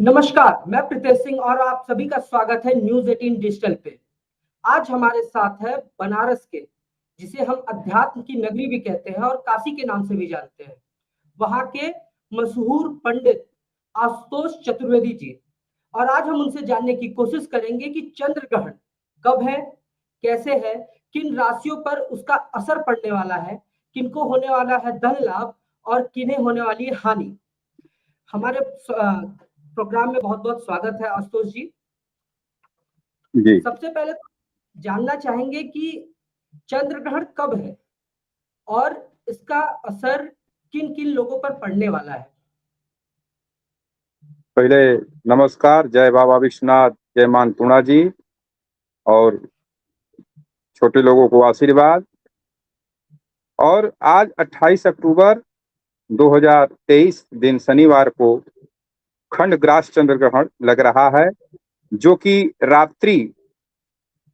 नमस्कार, मैं प्रीतेश सिंह और आप सभी का स्वागत है न्यूज़ 18 डिजिटल पे। आज हमारे साथ है बनारस के, जिसे हम अध्यात्म की नगरी भी कहते हैं और काशी के नाम से भी जानते हैं। वहाँ के मशहूर पंडित आशुतोष चतुर्वेदी जी। और आज हम उनसे जानने की कोशिश करेंगे कि चंद्र ग्रहण कब है, कैसे है, किन राशियों पर उसका असर पड़ने वाला है, किनको होने वाला है धन लाभ और किन्हें होने वाली है हानि। हमारे प्रोग्राम में बहुत-बहुत स्वागत है आशुतोष जी। जी। सबसे पहले तो जानना चाहेंगे कि चंद्र ग्रहण कब है और इसका असर किन-किन लोगों पर पड़ने वाला है? पहले नमस्कार, जय बाबा विश्वनाथ, जय मां अन्नपूर्णा जी और छोटे लोगों को आशीर्वाद। और आज 28 अक्टूबर 2023 दिन शनिवार को खंडग्रास चंद्र ग्रहण लग रहा है, जो कि रात्रि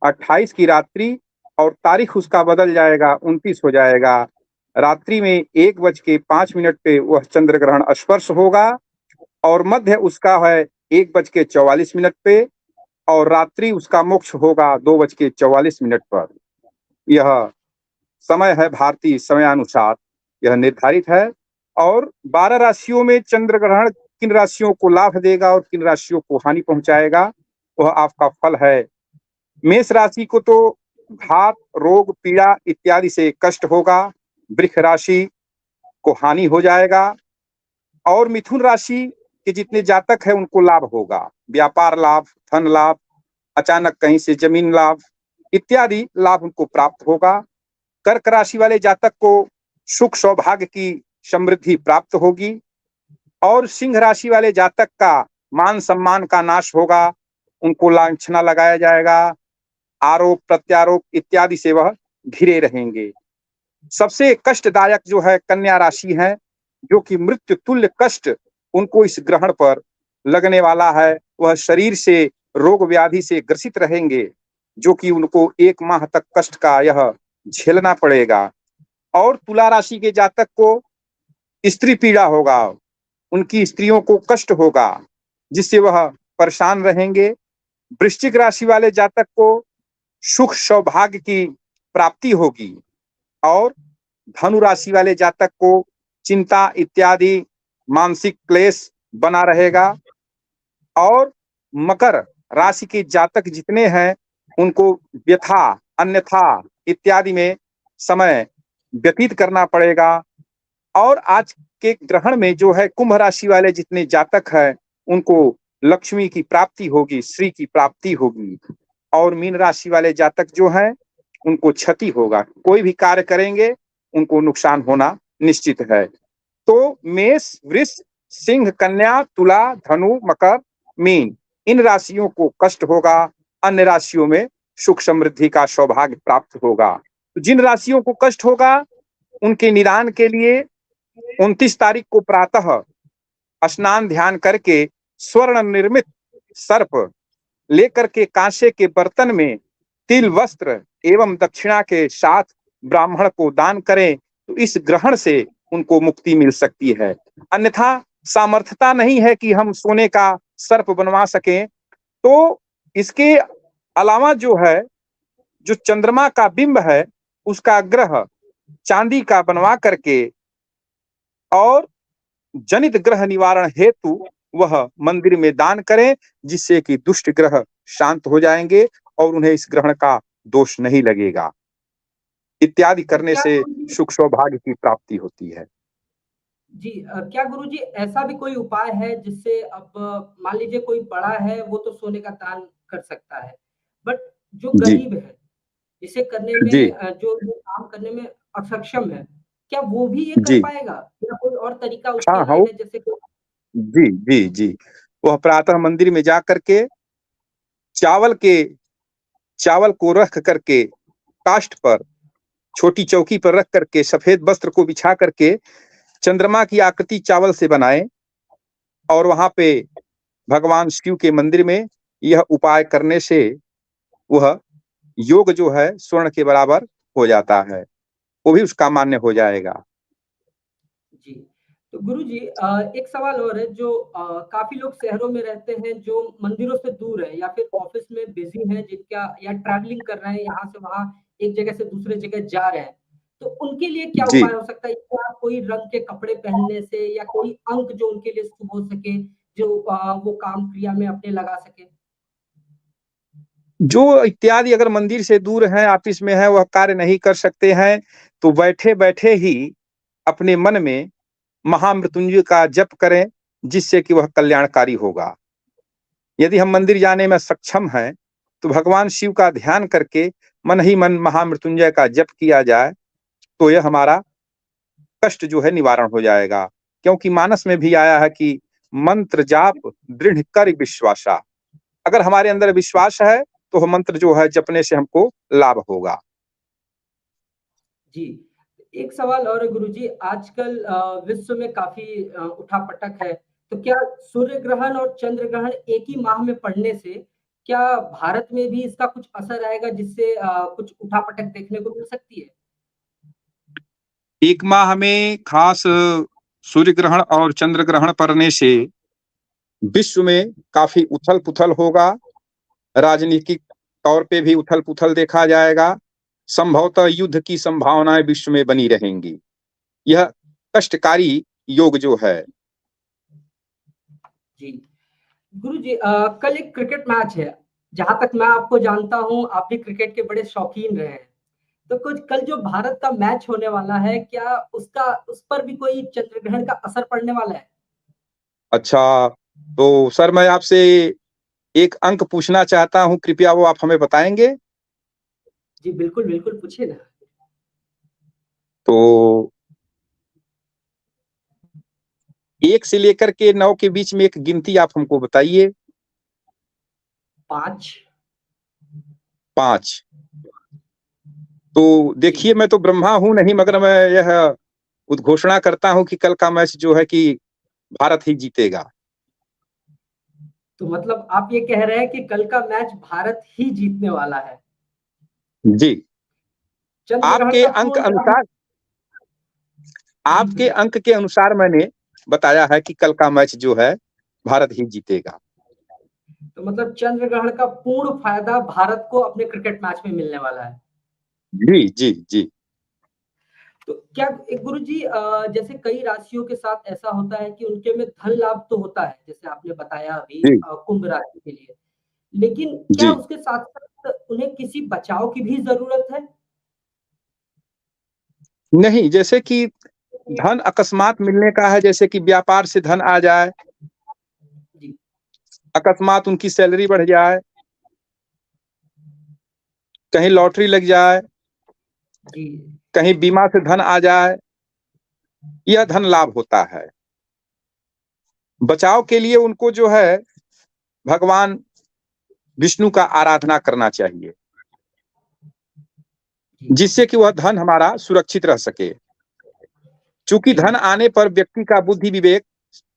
28 की रात्रि और तारीख उसका बदल जाएगा, 29 हो जाएगा। रात्रि में 1:05 पे वह चंद्र ग्रहण स्पर्श होगा और मध्य उसका है 1:44 पे और रात्रि उसका मोक्ष होगा 2:44 पर। यह समय है भारतीय समयानुसार, यह निर्धारित है। और 12 राशियों में चंद्र ग्रहण किन राशियों को लाभ देगा और किन राशियों को हानि पहुंचाएगा, वह आपका फल है। मेष राशि को तो घात, रोग, पीड़ा इत्यादि से कष्ट होगा। वृष राशि को हानि हो जाएगा। और मिथुन राशि के जितने जातक है उनको लाभ होगा, व्यापार लाभ, धन लाभ, अचानक कहीं से जमीन लाभ इत्यादि लाभ उनको प्राप्त होगा। कर्क राशि वाले जातक को सुख सौभाग्य की समृद्धि प्राप्त होगी। और सिंह राशि वाले जातक का मान सम्मान का नाश होगा, उनको लांछना लगाया जाएगा, आरोप प्रत्यारोप इत्यादि से वह घिरे रहेंगे। सबसे कष्टदायक जो है कन्या राशि है, जो कि मृत्यु तुल्य कष्ट उनको इस ग्रहण पर लगने वाला है। वह शरीर से रोग व्याधि से ग्रसित रहेंगे, जो कि उनको 1 माह तक कष्ट का यह झेलना पड़ेगा। और तुला राशि के जातक को स्त्री पीड़ा होगा, उनकी स्त्रियों को कष्ट होगा, जिससे वह परेशान रहेंगे। वृश्चिक राशि वाले जातक को सुख सौभाग्य की प्राप्ति होगी। और धनु राशि वाले जातक को चिंता इत्यादि मानसिक क्लेश बना रहेगा। और मकर राशि के जातक जितने हैं उनको व्यथा, अन्यथा इत्यादि में समय व्यतीत करना पड़ेगा। और आज के ग्रहण में जो है कुंभ राशि वाले जितने जातक हैं उनको लक्ष्मी की प्राप्ति होगी, श्री की प्राप्ति होगी। और मीन राशि वाले जातक जो हैं उनको क्षति होगा, कोई भी कार्य करेंगे उनको नुकसान होना निश्चित है। तो मेष, वृष, सिंह, कन्या, तुला, धनु, मकर, मीन इन राशियों को कष्ट होगा, अन्य राशियों में सुख समृद्धि का सौभाग्य प्राप्त होगा। तो जिन राशियों को कष्ट होगा उनके निदान के लिए 29 तारीख को प्रातः स्नान ध्यान करके स्वर्ण निर्मित सर्प लेकर के कांसे के बर्तन में तिल, वस्त्र एवं दक्षिणा के साथ ब्राह्मण को दान करें, तो इस ग्रहण से उनको मुक्ति मिल सकती है। अन्यथा सामर्थ्यता नहीं है कि हम सोने का सर्प बनवा सकें, तो इसके अलावा जो है, जो चंद्रमा का बिंब है उसका ग्रह चांदी का बनवा करके और जनित ग्रह निवारण हेतु वह मंदिर में दान करें, जिससे कि दुष्ट ग्रह शांत हो जाएंगे और उन्हें इस ग्रहण का दोष नहीं लगेगा। इत्यादि करने से सुख सौभाग्य की प्राप्ति होती है। जी क्या गुरुजी ऐसा भी कोई उपाय है जिससे अब मान लीजिए कोई बड़ा है वो तो सोने का दान कर सकता है, बट जो जी गरीब है, इसे करने जी में जो काम करने में असक्षम है, क्या वो भी ये कर जी। पाएगा या कोई और तरीका उसके हाँ हाँ, लिए है जैसे कोई? जी जी जी। वह प्रातः मंदिर में जा करके चावल को रख करके काष्ठ पर, छोटी चौकी पर रख करके सफेद वस्त्र को बिछा करके चंद्रमा की आकृति चावल से बनाए और वहां पे भगवान शिव के मंदिर में यह उपाय करने से वह योग जो है स्वर्ण के बराबर हो जाता है, वो भी उसका मान्य हो जाएगा। जी, तो गुरुजी एक सवाल और है जो काफ़ी लोग शहरों में रहते हैं जो मंदिरों से दूर है या फिर ऑफ़िस में बिज़ी हैं जिनका या ट्रैवलिंग कर रहे हैं यहाँ से वहाँ एक जगह से दूसरे जगह जा रहे हैं। तो उनके लिए क्या जी। उपाय हो सकता है? क्या कोई रंग के कपड़े पहनने से या कोई अंक जो उनके लिए शुभ हो सके, जो वो काम क्रिया में अपने लगा सकें? जो इत्यादि अगर मंदिर से दूर हैं, ऑफिस में हैं, वह कार्य नहीं कर सकते हैं, तो बैठे-बैठे ही अपने मन में महामृत्युंजय का जप करें, जिससे कि वह कल्याणकारी होगा। यदि हम मंदिर जाने में सक्षम हैं, तो भगवान शिव का ध्यान करके मन ही मन महामृत्युंजय का जप किया जाए, तो यह हमारा कष्ट जो है निवारण हो जाएगा। क्योंकि मानस में भी आया है कि मंत्र जाप दृढ़ कर विश्वासा। अगर हमारे अंदर विश्वास है, तो वह मंत्र जो है जपने से हमको लाभ होगा। जी। एक सवाल और है गुरुजी, आजकल विश्व में काफ़ी उठापटक है, तो क्या सूर्य ग्रहण और चंद्र ग्रहण एक ही माह में पड़ने से क्या भारत में भी इसका कुछ असर आएगा जिससे कुछ उठापटक देखने को मिल सकती है? एक माह में खास सूर्य ग्रहण और चंद्र ग्रहण पड़ने से विश्व में काफी उथल-पुथल होगा, राजनीतिक तौर पे भी उथल-पुथल देखा जाएगा, संभवतः युद्ध की संभावनाएं विश्व में बनी रहेंगी। यह कष्टकारी योग जो है। जी। गुरुजी कल एक क्रिकेट मैच है, जहाँ तक मैं आपको जानता हूँ, आप भी क्रिकेट के बड़े शौकीन रहे हैं। तो कुछ कल जो भारत का मैच होने वाला है, क्या उसका उस पर भी कोई चंद्र ग्रहण का असर पड़ने वाला है? अच्छा, तो सर मैं आपसे एक अंक पूछना चाहता हूँ, कृपया वो आप हमें बताएँगे? जी, बिल्कुल, बिल्कुल, पूछिए ना। तो 1 से लेकर के 9 के बीच में एक गिनती आप हमको बताइए। 5। 5। तो जी, देखिए मैं तो ब्रह्मा हूँ नहीं, मगर मैं यह उद्घोषणा करता हूँ कि कल का मैच जो है कि भारत ही जीतेगा। तो मतलब आप ये कह रहे हैं कि कल का मैच भारत ही जीतने वाला है। जी। चंद्र ग्रहण आपके का अंक पूर्ण प्रभाव। अनुसार जी, आपके अंक के अनुसार मैंने बताया है कि कल का मैच जो है भारत ही जीतेगा। तो मतलब चंद्र ग्रहण का पूर्ण फ़ायदा भारत को अपने क्रिकेट मैच में मिलने वाला है। जी, जी, जी। तो क्या गुरुजी जैसे कई राशियों के साथ ऐसा होता है कि उनके में धन लाभ तो होता है, जैसे आपने बताया अभी जी, कुंभ राशि के लिए। लेकिन क्या जी। उसके साथ-साथ उन्हें किसी बचाव की भी ज़रूरत है? नहीं, जैसे कि धन अकस्मात मिलने का है, जैसे कि व्यापार से धन आ जाए, जी, अकस्मात उनकी सैलरी बढ़ जाए, कहीं लॉटरी लग जाए, जी, कहीं बीमा से धन आ जाए, यह धन लाभ होता है। बचाव के लिए उनको जो है भगवान विष्णु का आराधना करना चाहिए, जी, जिससे कि वह धन हमारा सुरक्षित रह सके। चूंकि जी, धन आने पर व्यक्ति का बुद्धि विवेक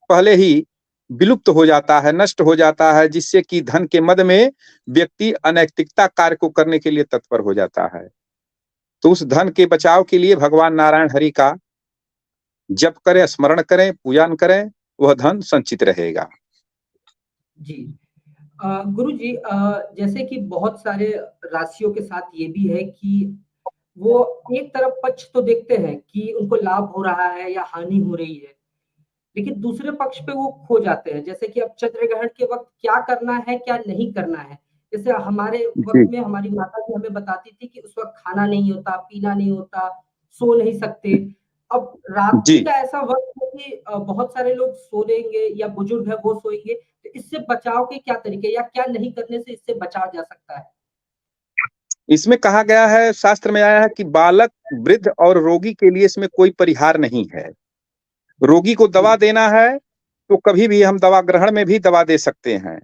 पहले ही विलुप्त हो जाता है, नष्ट हो जाता है, जिससे कि धन के मद में व्यक्ति अनैतिकता कार्य को करने के लिए तत्पर हो जाता है। तो उस धन के बचाव के लिए भगवान नारायण हरि का जप करें, स्मरण करें, पूजन करें, वह धन संचित रहेगा। जी। गुरुजी जैसे कि बहुत सारे राशियों के साथ ये भी है कि वो एक तरफ पक्ष तो देखते हैं कि उनको लाभ हो रहा है या हानि हो रही है, लेकिन दूसरे पक्ष पे वो खो जाते हैं। जैसे कि अब चंद्र ग्रहण के वक़्त क्या करना है, क्या नहीं करना है। जैसे हमारे वक़्त जी, में हमारी माताजी हमें बताती थी कि उस वक़्त खाना नहीं होता, पीना नहीं होता, सो नहीं सकते। अब रात्रि जी। का ऐसा वक़्त है कि बहुत सारे लोग सो लेंगे या बुजुर्ग हैं वो सोएँगे, तो इससे बचाव के क्या तरीके या क्या नहीं करने से इससे बचा जा सकता है? इसमें कहा गया है, शास्त्र में आया है कि बालक, वृद्ध और रोगी के लिए इसमें कोई परिहार नहीं है। रोगी को जी, दवा देना है, तो कभी भी हम दवा ग्रहण में भी दवा दे सकते हैं।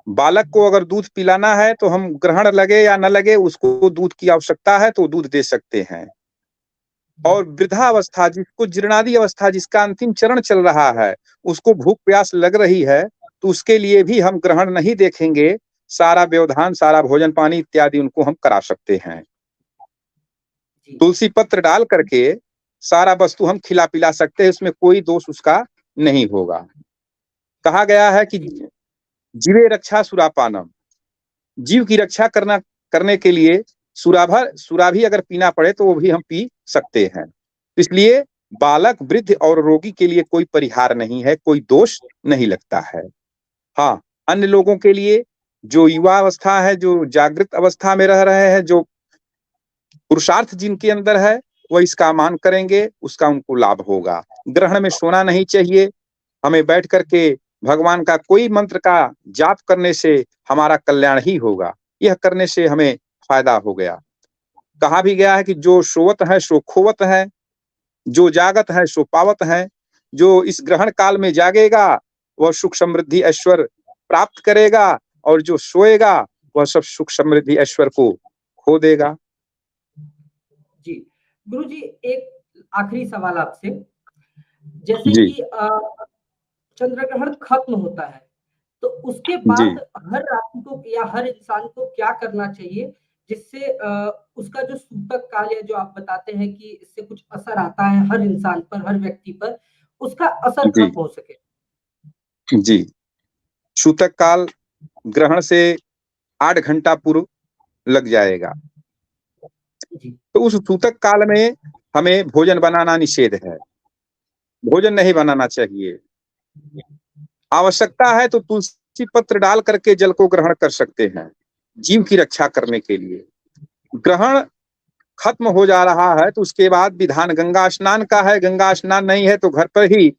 बालक को अगर दूध पिलाना है, तो हम ग्रहण लगे या न लगे, उसको दूध की आवश्यकता है, तो दूध दे सकते हैं। जी, और वृद्धावस्था, जिसको जीर्णादि अवस्था, जिसका अंतिम चरण चल रहा है, उसको भूख प्यास लग रही है, तो उसके लिए भी हम ग्रहण नहीं देखेंगे, सारा व्यवधान, सारा भोजन पानी इत्यादि उनको हम करा सकते हैं। जी, तुलसी पत्र डाल करके सारा वस्तु हम खिला पिला सकते हैं, उसमें कोई दोष उसका नहीं होगा। कहा गया है कि जीवे रक्षा सुरापानम, जीव की रक्षा करने के लिए सुरा भी अगर पीना पड़े तो वो भी हम पी सकते हैं। इसलिए बालक, वृद्ध और रोगी के लिए कोई परिहार नहीं है, कोई दोष नहीं लगता है। हाँ, अन्य लोगों के लिए, जो युवा अवस्था है, जो जागृत अवस्था में रह रहे हैं, जो पुरुषार्थ जिनके अंदर है, वह इसका मान करेंगे, उसका उनको लाभ होगा। ग्रहण में सोना नहीं चाहिए। हमें बैठ करके भगवान का कोई मंत्र का जाप करने से हमारा कल्याण ही होगा। यह करने से हमें फायदा हो गया। कहा भी गया है कि जो सोवत है सो खोवत है, जो जागत है सो पावत है। जो इस ग्रहण काल में जागेगा वह सुख समृद्धि ऐश्वर्य प्राप्त करेगा, और जो सोएगा वह सब सुख समृद्धि ऐश्वर्य को खो देगा। जी गुरु जी, एक आखिरी सवाल आपसे। जैसे जी कि चंद्र ग्रहण खत्म होता है तो उसके जी बाद हर राशि को या हर इंसान को क्या करना चाहिए जिससे उसका जो सूतक काल है, जो आप बताते हैं कि इससे कुछ असर आता है हर इंसान पर, हर व्यक्ति पर, उसका असर जी खत्म हो सके। जी सूतक काल ग्रहण से 8 घंटा पूर्व लग जाएगा। जी तो उस सूतक काल में हमें भोजन बनाना निषेध है, भोजन नहीं बनाना चाहिए। आवश्यकता है तो तुलसी पत्र डाल करके जल को ग्रहण कर सकते हैं, जीव की रक्षा करने के लिए। ग्रहण खत्म हो जा रहा है तो उसके बाद विधान गंगा स्नान का है। गंगा स्नान नहीं है तो घर पर ही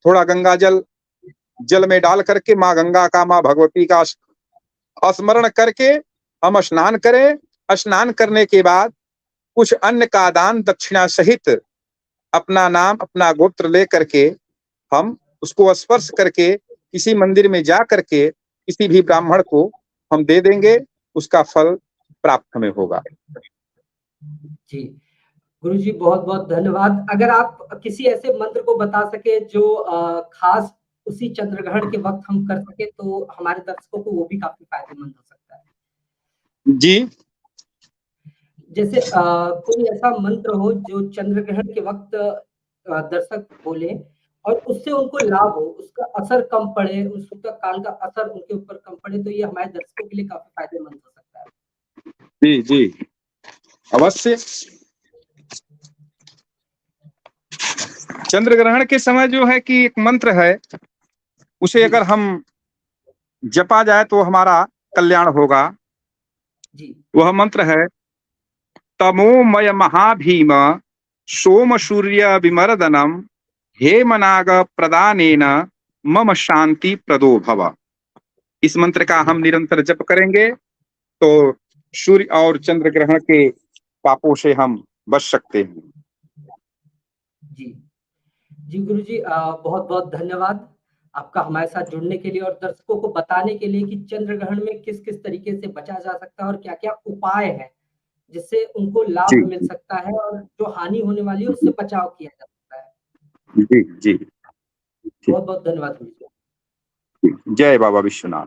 थोड़ा गंगा जल में डाल करके माँ गंगा का, माँ भगवती का स्मरण करके हम स्नान करें। स्नान करने के बाद कुछ अन्न का दान दक्षिणा सहित अपना नाम, अपना गोत्र ले करके हम उसको स्पर्श करके किसी मंदिर में जा करके किसी भी ब्राह्मण को हम दे देंगे, उसका फल प्राप्त हमें होगा। जी गुरु जी, बहुत बहुत धन्यवाद। अगर आप किसी ऐसे मंत्र को बता सके जो खास उसी चंद्र ग्रहण के वक्त हम कर सके तो हमारे दर्शकों को वो भी काफी फायदेमंद हो सकता है। जी जैसे कोई ऐसा मंत्र हो जो चंद्र ग्रहण के वक्त दर्शक बोले और उससे उनको लाभ हो, उसका असर कम पड़े, उस सूतक काल का असर उनके ऊपर कम पड़े, तो ये हमारे दर्शकों के लिए काफी फायदेमंद हो सकता है। जी जी अवश्य। चंद्र ग्रहण के समय जो है कि एक मंत्र है, उसे अगर हम जपा जाए तो हमारा कल्याण होगा। जी वह मंत्र है तमोमय महाभीम सोम सूर्य विमर्दनम हेमनाग प्रदानेन मम शांति प्रदो भव। इस मंत्र का हम निरंतर जप करेंगे तो सूर्य और चंद्र ग्रहण के पापों से हम बच सकते हैं। जी जी गुरु जी, बहुत बहुत धन्यवाद आपका हमारे साथ जुड़ने के लिए और दर्शकों को बताने के लिए कि चंद्र ग्रहण में किस किस तरीके से बचा जा सकता है और क्या क्या उपाय है जिससे उनको लाभ जी मिल सकता है और जो हानि होने वाली है उससे बचाव किया जा सकता है। जी जी बहुत बहुत धन्यवाद गुरु जी। जय बाबा विश्वनाथ।